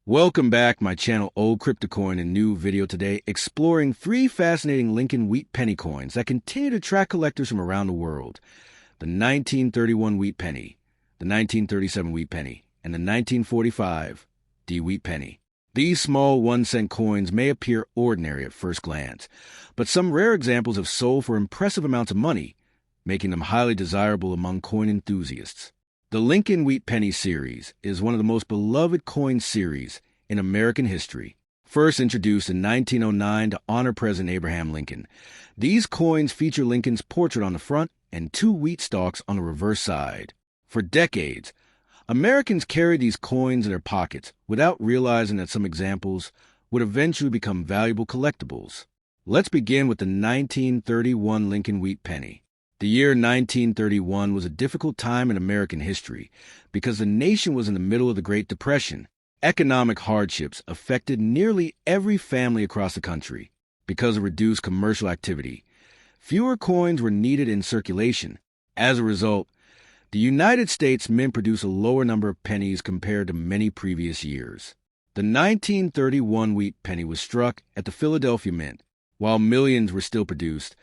Welcome back, my channel Old Cryptocoin, and new video today exploring 3 fascinating Lincoln wheat penny coins that continue to attract collectors from around the world. The 1931 wheat penny, the 1937 wheat penny, and the 1945 D wheat penny. These small 1-cent coins may appear ordinary at first glance, but some rare examples have sold for impressive amounts of money, making them highly desirable among coin enthusiasts. The Lincoln Wheat Penny series is one of the most beloved coin series in American history. First introduced in 1909 to honor President Abraham Lincoln, these coins feature Lincoln's portrait on the front and 2 wheat stalks on the reverse side. For decades, Americans carried these coins in their pockets without realizing that some examples would eventually become valuable collectibles. Let's begin with the 1931 Lincoln Wheat Penny. The year 1931 was a difficult time in American history because the nation was in the middle of the Great Depression. Economic hardships affected nearly every family across the country. Because of reduced commercial activity, fewer coins were needed in circulation. As a result, the United States Mint produced a lower number of pennies compared to many previous years. The 1931 wheat penny was struck at the Philadelphia Mint. While millions were still produced,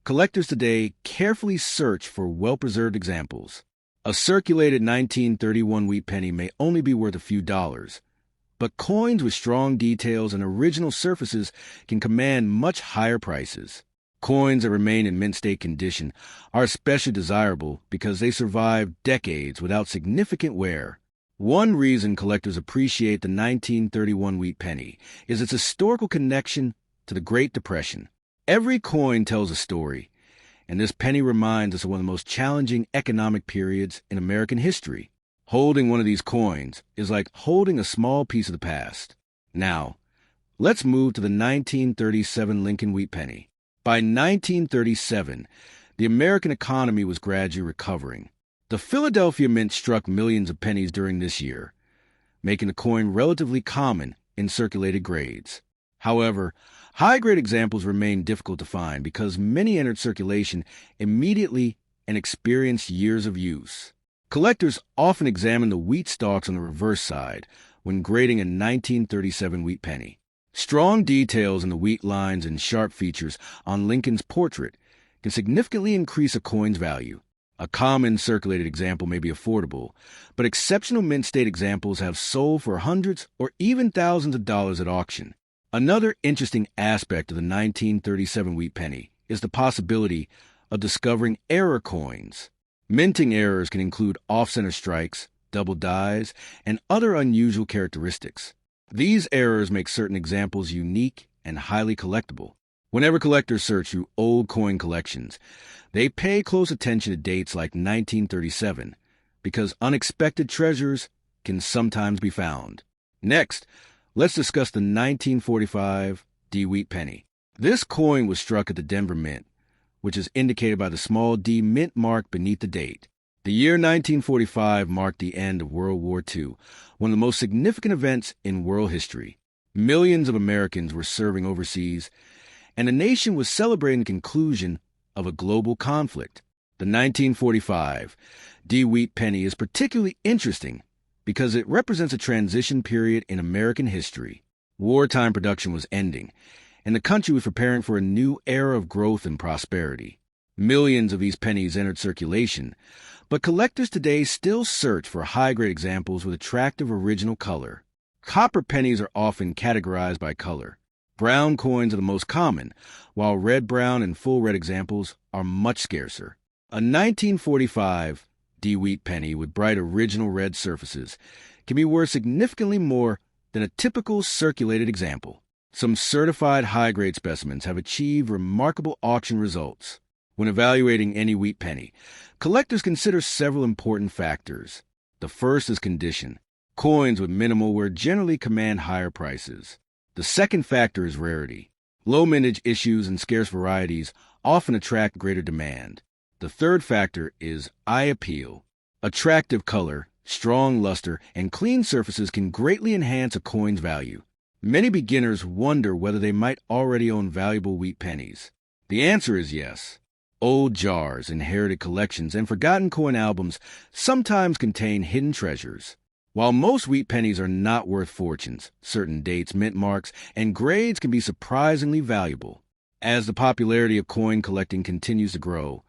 collectors today carefully search for well-preserved examples. A circulated 1931 wheat penny may only be worth a few dollars, but coins with strong details and original surfaces can command much higher prices. Coins that remain in mint state condition are especially desirable because they survive decades without significant wear. One reason collectors appreciate the 1931 wheat penny is its historical connection to the Great Depression. Every coin tells a story, and this penny reminds us of one of the most challenging economic periods in American history. Holding one of these coins is like holding a small piece of the past. Now, let's move to the 1937 Lincoln wheat penny. By 1937, the American economy was gradually recovering. The Philadelphia Mint struck millions of pennies during this year, making the coin relatively common in circulated grades. However, high-grade examples remain difficult to find because many entered circulation immediately and experienced years of use. Collectors often examine the wheat stalks on the reverse side when grading a 1937 wheat penny. Strong details in the wheat lines and sharp features on Lincoln's portrait can significantly increase a coin's value. A common circulated example may be affordable, but exceptional mint state examples have sold for hundreds or even thousands of dollars at auction. Another interesting aspect of the 1937 wheat penny is the possibility of discovering error coins. Minting errors can include off-center strikes, double dies, and other unusual characteristics. These errors make certain examples unique and highly collectible. Whenever collectors search through old coin collections, they pay close attention to dates like 1937 because unexpected treasures can sometimes be found. Next, let's discuss the 1945 D wheat penny. This coin was struck at the Denver Mint, which is indicated by the small D mint mark beneath the date. The year 1945 marked the end of World War II, one of the most significant events in world history. Millions of Americans were serving overseas, and the nation was celebrating the conclusion of a global conflict. The 1945 D wheat penny is particularly interesting because it represents a transition period in American history. Wartime production was ending, and the country was preparing for a new era of growth and prosperity. Millions of these pennies entered circulation, but collectors today still search for high-grade examples with attractive original color. Copper pennies are often categorized by color. Brown coins are the most common, while red, brown, and full red examples are much scarcer. A 1945 D wheat penny with bright original red surfaces can be worth significantly more than a typical circulated example. Some certified high-grade specimens have achieved remarkable auction results. When evaluating any wheat penny, collectors consider several important factors. The first is condition. Coins with minimal wear generally command higher prices. The second factor is rarity. Low mintage issues and scarce varieties often attract greater demand. The third factor is eye appeal. Attractive color, strong luster, and clean surfaces can greatly enhance a coin's value. Many beginners wonder whether they might already own valuable wheat pennies. The answer is yes. Old jars, inherited collections, and forgotten coin albums sometimes contain hidden treasures. While most wheat pennies are not worth fortunes, certain dates, mint marks, and grades can be surprisingly valuable. As the popularity of coin collecting continues to grow,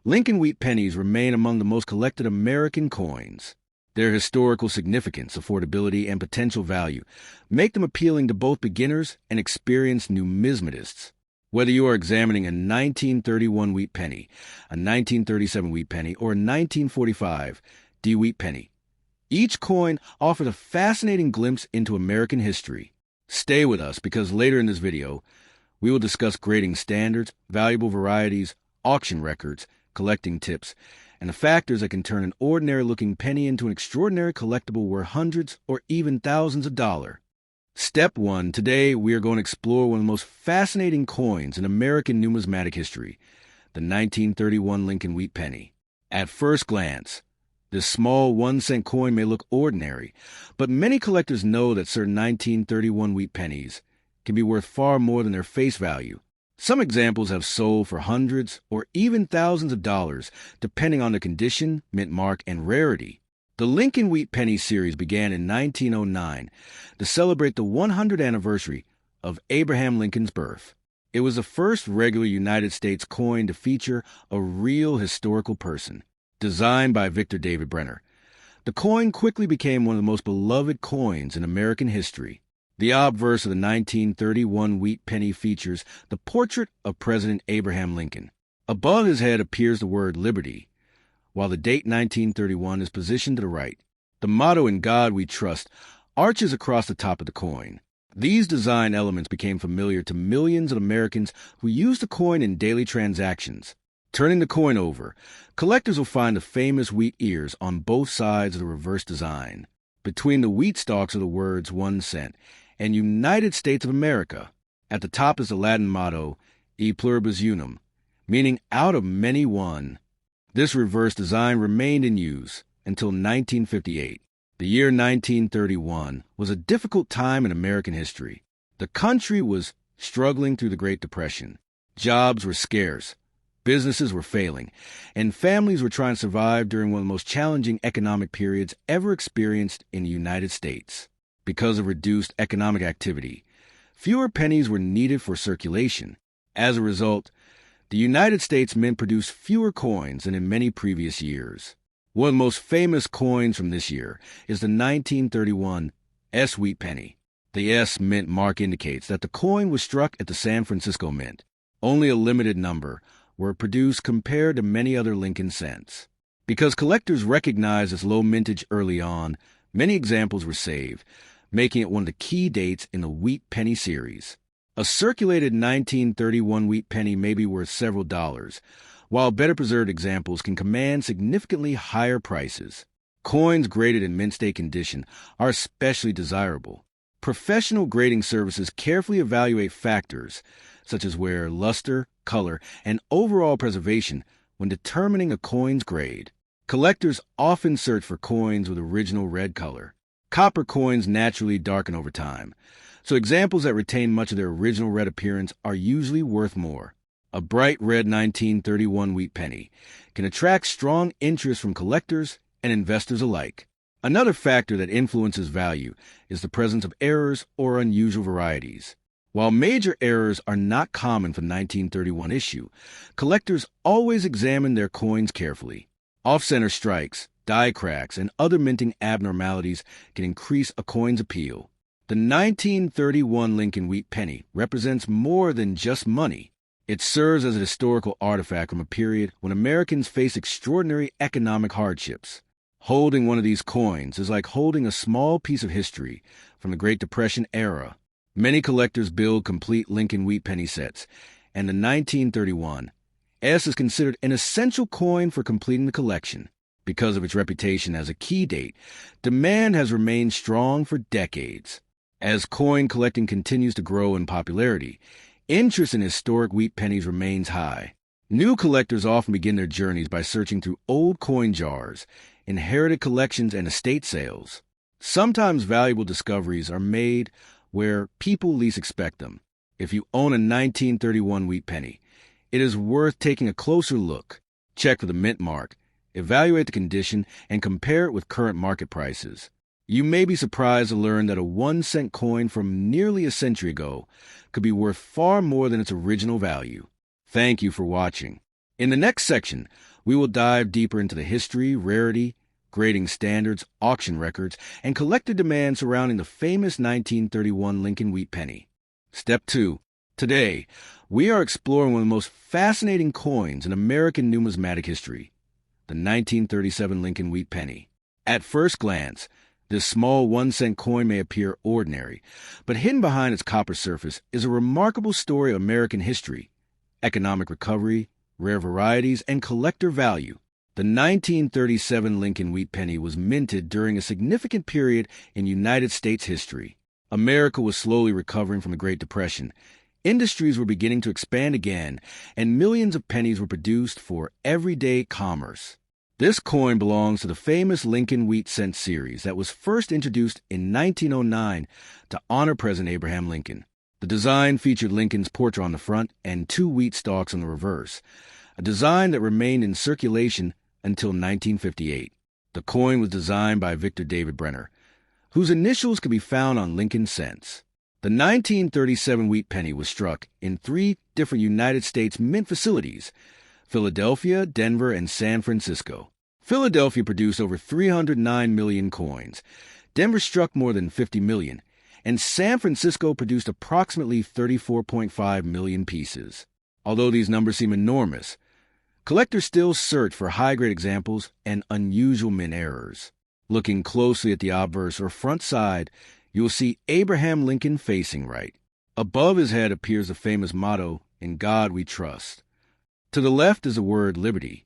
Lincoln wheat pennies remain among the most collected American coins. Their historical significance, affordability, and potential value make them appealing to both beginners and experienced numismatists. Whether you are examining a 1931 wheat penny, a 1937 wheat penny, or a 1945 D wheat penny, each coin offers a fascinating glimpse into American history. Stay with us because later in this video, we will discuss grading standards, valuable varieties, auction records, collecting tips, and the factors that can turn an ordinary-looking penny into an extraordinary collectible worth hundreds or even thousands of dollars. Step 1. Today, we are going to explore one of the most fascinating coins in American numismatic history, the 1931 Lincoln wheat penny. At first glance, this small 1-cent coin may look ordinary, but many collectors know that certain 1931 wheat pennies can be worth far more than their face value. Some examples have sold for hundreds or even thousands of dollars, depending on the condition, mint mark, and rarity. The Lincoln Wheat Penny series began in 1909 to celebrate the 100th anniversary of Abraham Lincoln's birth. It was the first regular United States coin to feature a real historical person. Designed by Victor David Brenner, the coin quickly became one of the most beloved coins in American history. The obverse of the 1931 wheat penny features the portrait of President Abraham Lincoln. Above his head appears the word Liberty, while the date 1931 is positioned to the right. The motto "In God We Trust" arches across the top of the coin. These design elements became familiar to millions of Americans who used the coin in daily transactions. Turning the coin over, collectors will find the famous wheat ears on both sides of the reverse design. Between the wheat stalks are the words 1 cent and United States of America. At the top is the Latin motto, E pluribus unum, meaning out of many one. This reverse design remained in use until 1958. The year 1931 was a difficult time in American history. The country was struggling through the Great Depression. Jobs were scarce, businesses were failing, and families were trying to survive during one of the most challenging economic periods ever experienced in the United States. Because of reduced economic activity, fewer pennies were needed for circulation. As a result, the United States Mint produced fewer coins than in many previous years. One of the most famous coins from this year is the 1931 S wheat penny. The S mint mark indicates that the coin was struck at the San Francisco Mint. Only a limited number were produced compared to many other Lincoln cents. Because collectors recognized this low mintage early on, many examples were saved, making it one of the key dates in the wheat penny series. A circulated 1931 wheat penny may be worth several dollars, while better preserved examples can command significantly higher prices. Coins graded in mint state condition are especially desirable. Professional grading services carefully evaluate factors such as wear, luster, color, and overall preservation when determining a coin's grade. Collectors often search for coins with original red color. Copper coins naturally darken over time, so examples that retain much of their original red appearance are usually worth more. A bright red 1931 wheat penny can attract strong interest from collectors and investors alike. Another factor that influences value is the presence of errors or unusual varieties. While major errors are not common for the 1931 issue, collectors always examine their coins carefully. Off-center strikes, die cracks, and other minting abnormalities can increase a coin's appeal. The 1931 Lincoln wheat penny represents more than just money. It serves as a historical artifact from a period when Americans faced extraordinary economic hardships. Holding one of these coins is like holding a small piece of history from the Great Depression era. Many collectors build complete Lincoln wheat penny sets, and the 1931 S is considered an essential coin for completing the collection. Because of its reputation as a key date, demand has remained strong for decades. As coin collecting continues to grow in popularity, interest in historic wheat pennies remains high. New collectors often begin their journeys by searching through old coin jars, inherited collections, and estate sales. Sometimes valuable discoveries are made where people least expect them. If you own a 1931 wheat penny, it is worth taking a closer look. Check for the mint mark, evaluate the condition, and compare it with current market prices. You may be surprised to learn that a 1-cent coin from nearly a century ago could be worth far more than its original value. Thank you for watching. In the next section, we will dive deeper into the history, rarity, grading standards, auction records, and collector demand surrounding the famous 1931 Lincoln Wheat Penny. Step 2. Today, we are exploring one of the most fascinating coins in American numismatic history, the 1937 Lincoln Wheat Penny. At first glance, this small 1-cent coin may appear ordinary, but hidden behind its copper surface is a remarkable story of American history, economic recovery, rare varieties, and collector value. The 1937 Lincoln Wheat Penny was minted during a significant period in United States history. America was slowly recovering from the Great Depression. Industries were beginning to expand again, and millions of pennies were produced for everyday commerce. This coin belongs to the famous Lincoln Wheat Cent series that was first introduced in 1909 to honor President Abraham Lincoln. The design featured Lincoln's portrait on the front and 2 wheat stalks on the reverse, a design that remained in circulation until 1958. The coin was designed by Victor David Brenner, whose initials could be found on Lincoln cents. The 1937 Wheat Penny was struck in 3 different United States mint facilities: Philadelphia, Denver, and San Francisco. Philadelphia produced over 309 million coins. Denver struck more than 50 million, and San Francisco produced approximately 34.5 million pieces. Although these numbers seem enormous, collectors still search for high-grade examples and unusual mint errors. Looking closely at the obverse or front side, you will see Abraham Lincoln facing right. Above his head appears the famous motto, "In God We Trust." To the left is the word liberty,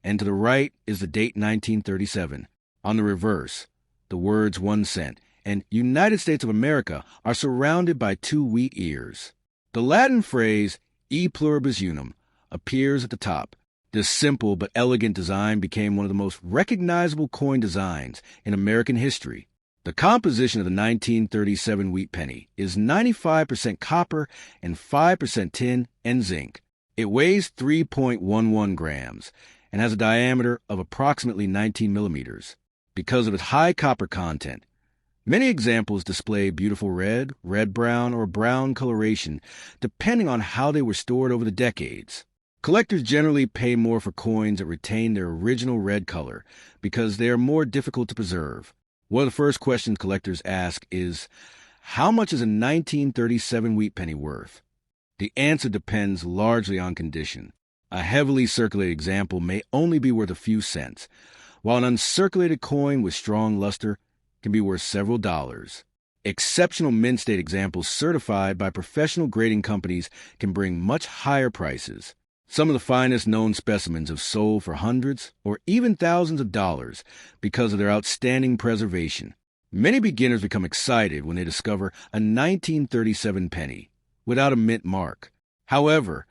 and to the right is the date 1937. On the reverse, the words 1 cent and United States of America are surrounded by 2 wheat ears. The Latin phrase e pluribus unum appears at the top. This simple but elegant design became one of the most recognizable coin designs in American history. The composition of the 1937 Wheat Penny is 95% copper and 5% tin and zinc. It weighs 3.11 grams and has a diameter of approximately 19 millimeters. Because of its high copper content, many examples display beautiful red, red-brown, or brown coloration depending on how they were stored over the decades. Collectors generally pay more for coins that retain their original red color because they are more difficult to preserve. One of the first questions collectors ask is, how much is a 1937 Wheat Penny worth? The answer depends largely on condition. A heavily circulated example may only be worth a few cents, while an uncirculated coin with strong luster can be worth several dollars. Exceptional mint state examples certified by professional grading companies can bring much higher prices. Some of the finest known specimens have sold for hundreds or even thousands of dollars because of their outstanding preservation. Many beginners become excited when they discover a 1937 penny without a mint mark. However,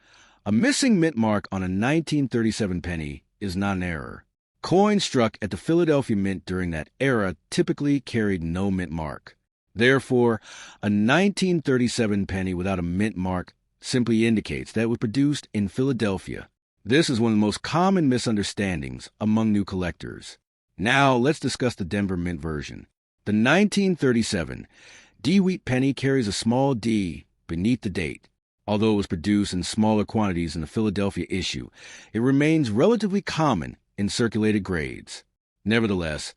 a missing mint mark on a 1937 penny is not an error. Coins struck at the Philadelphia Mint during that era typically carried no mint mark. Therefore, a 1937 penny without a mint mark simply indicates that it was produced in Philadelphia. This is one of the most common misunderstandings among new collectors. Now, let's discuss the Denver Mint version. The 1937 D Wheat Penny carries a small D beneath the date. Although it was produced in smaller quantities in the Philadelphia issue, it remains relatively common in circulated grades. Nevertheless,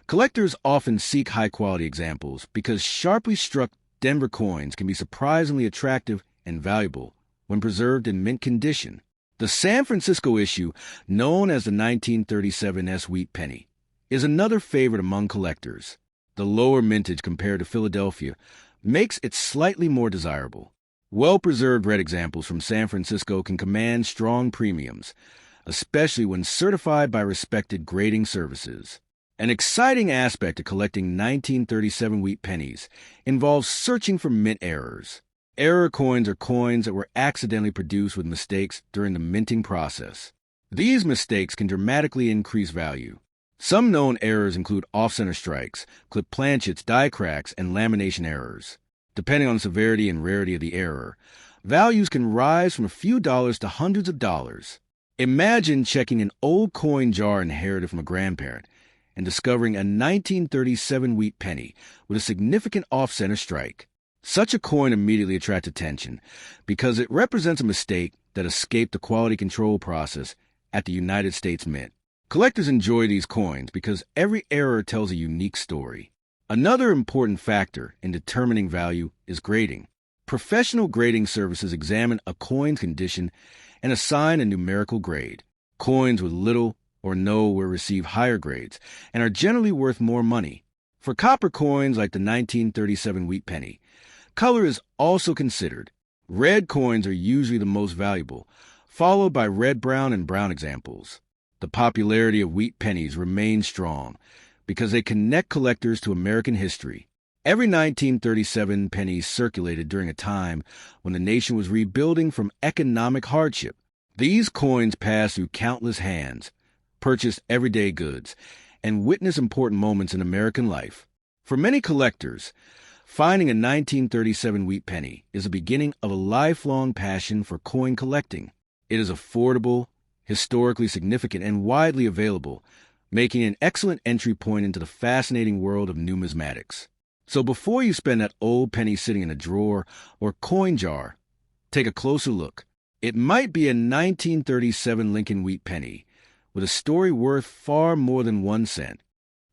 collectors often seek high-quality examples because sharply struck Denver coins can be surprisingly attractive and valuable when preserved in mint condition. The San Francisco issue, known as the 1937 S Wheat Penny, is another favorite among collectors. The lower mintage compared to Philadelphia makes it slightly more desirable. Well-preserved red examples from San Francisco can command strong premiums, especially when certified by respected grading services. An exciting aspect of collecting 1937 wheat pennies involves searching for mint errors. Error coins are coins that were accidentally produced with mistakes during the minting process. These mistakes can dramatically increase value. Some known errors include off-center strikes, clip planchets, die cracks, and lamination errors. Depending on the severity and rarity of the error, values can rise from a few dollars to hundreds of dollars. Imagine checking an old coin jar inherited from a grandparent and discovering a 1937 wheat penny with a significant off-center strike. Such a coin immediately attracts attention because it represents a mistake that escaped the quality control process at the United States Mint. Collectors enjoy these coins because every error tells a unique story. Another important factor in determining value is grading. Professional grading services examine a coin's condition and assign a numerical grade. Coins with little or no will receive higher grades and are generally worth more money. For copper coins like the 1937 wheat penny, color is also considered. Red coins are usually the most valuable, followed by red, brown, and brown examples. The popularity of wheat pennies remains strong because they connect collectors to American history. Every 1937 penny circulated during a time when the nation was rebuilding from economic hardship. These coins passed through countless hands, purchased everyday goods, and witnessed important moments in American life. For many collectors, finding a 1937 wheat penny is the beginning of a lifelong passion for coin collecting. It is affordable, historically significant, and widely available, making an excellent entry point into the fascinating world of numismatics. So before you spend that old penny sitting in a drawer or coin jar, take a closer look. It might be a 1937 Lincoln wheat penny with a story worth far more than 1 cent.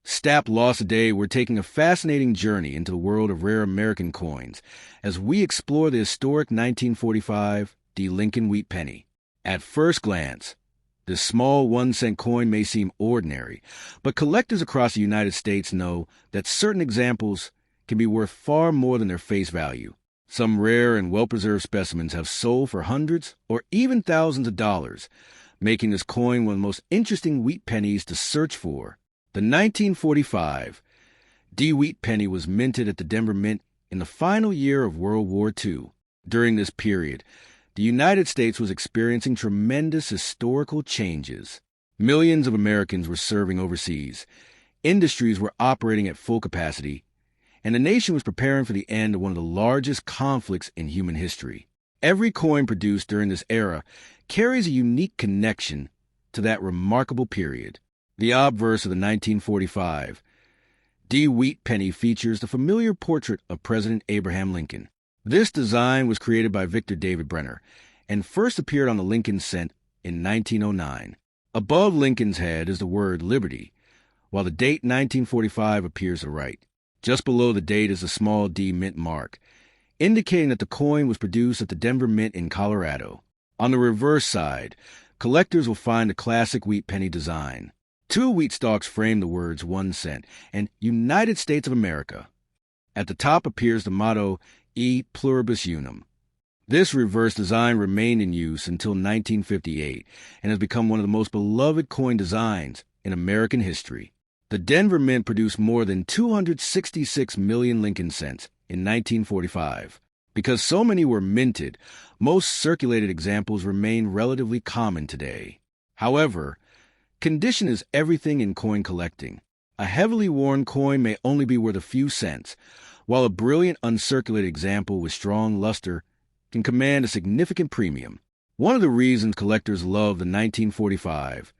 Stap lost a day. We're taking a fascinating journey into the world of rare American coins as we explore the historic 1945 Lincoln wheat penny. At first glance, this small 1-cent coin may seem ordinary, but collectors across the United States know that certain examples can be worth far more than their face value. Some rare and well-preserved specimens have sold for hundreds or even thousands of dollars, making this coin one of the most interesting wheat pennies to search for. The 1945 wheat penny was minted at the Denver Mint in the final year of World War II. During this period, the United States was experiencing tremendous historical changes. Millions of Americans were serving overseas, industries were operating at full capacity, and the nation was preparing for the end of one of the largest conflicts in human history. Every coin produced during this era carries a unique connection to that remarkable period. The obverse of the 1945 wheat penny features the familiar portrait of President Abraham Lincoln. This design was created by Victor David Brenner and first appeared on the Lincoln cent in 1909. Above Lincoln's head is the word Liberty, while the date 1945 appears to the right. Just below the date is a small D mint mark, indicating that the coin was produced at the Denver Mint in Colorado. On the reverse side, collectors will find the classic wheat penny design. 2 wheat stalks frame the words 1 cent and United States of America. At the top appears the motto E pluribus unum. This reverse design remained in use until 1958 and has become one of the most beloved coin designs in American history. The Denver Mint produced more than 266 million Lincoln cents in 1945. Because so many were minted, most circulated examples remain relatively common today. However, condition is everything in coin collecting. A heavily worn coin may only be worth a few cents, while a brilliant uncirculated example with strong luster can command a significant premium. One of the reasons collectors love the 1945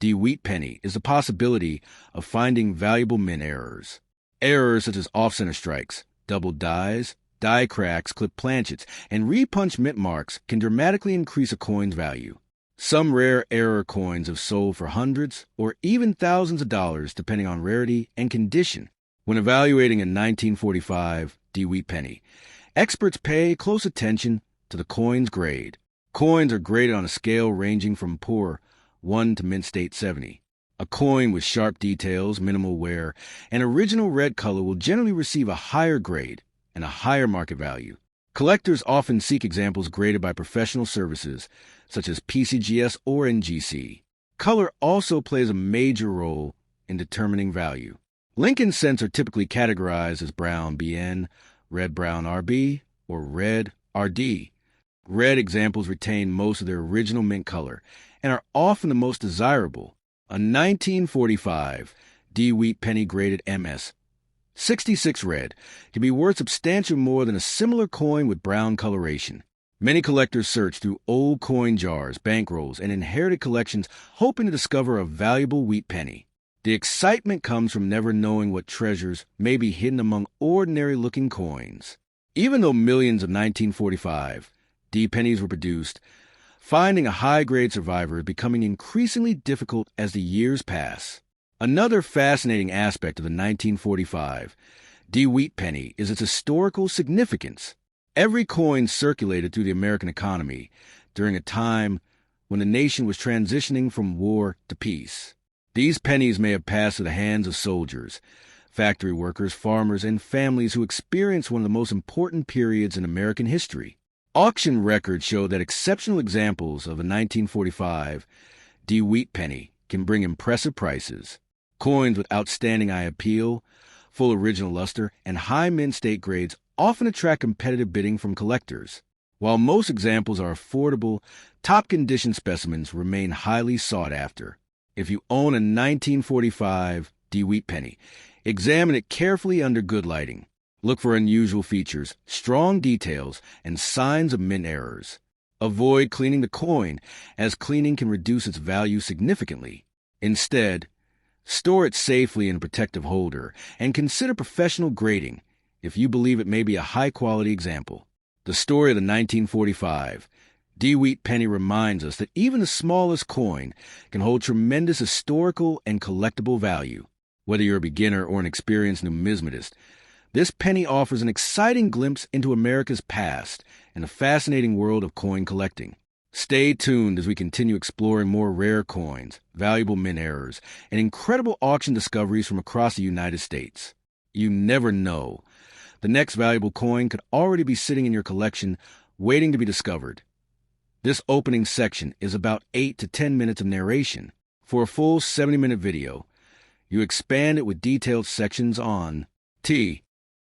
wheat penny is the possibility of finding valuable mint errors. Errors such as off-center strikes, double dies, die cracks, clipped planchets, and repunched mint marks can dramatically increase a coin's value. Some rare error coins have sold for hundreds or even thousands of dollars depending on rarity and condition. When evaluating a 1945 wheat penny, experts pay close attention to the coin's grade. Coins are graded on a scale ranging from poor 1 to mint state 70. A coin with sharp details, minimal wear, and original red color will generally receive a higher grade and a higher market value. Collectors often seek examples graded by professional services such as PCGS or NGC. Color also plays a major role in determining value. Lincoln cents are typically categorized as brown BN, red brown RB, or red RD. Red examples retain most of their original mint color and are often the most desirable. A 1945 wheat penny graded MS 66 red can be worth substantially more than a similar coin with brown coloration. Many collectors search through old coin jars, bankrolls, and inherited collections hoping to discover a valuable wheat penny. The excitement comes from never knowing what treasures may be hidden among ordinary-looking coins. Even though millions of 1945 D pennies were produced, finding a high-grade survivor is becoming increasingly difficult as the years pass. Another fascinating aspect of the 1945 D wheat penny is its historical significance. Every coin circulated through the American economy during a time when the nation was transitioning from war to peace. These pennies may have passed through the hands of soldiers, factory workers, farmers, and families who experienced one of the most important periods in American history. Auction records show that exceptional examples of a 1945 D wheat penny can bring impressive prices. Coins with outstanding eye appeal, full original luster, and high mint state grades often attract competitive bidding from collectors. While most examples are affordable, top-condition specimens remain highly sought after. If you own a 1945 D wheat penny, examine it carefully under good lighting. Look for unusual features, strong details, and signs of mint errors. Avoid cleaning the coin, as cleaning can reduce its value significantly. Instead, store it safely in a protective holder and consider professional grading if you believe it may be a high-quality example. The story of the 1945 D wheat penny reminds us that even the smallest coin can hold tremendous historical and collectible value. Whether you're a beginner or an experienced numismatist, this penny offers an exciting glimpse into America's past and the fascinating world of coin collecting. Stay tuned as we continue exploring more rare coins, valuable mint errors, and incredible auction discoveries from across the United States. You never know. The next valuable coin could already be sitting in your collection, waiting to be discovered. This opening section is about 8 to 10 minutes of narration. For a full 70-minute video, you expand it with detailed sections on T.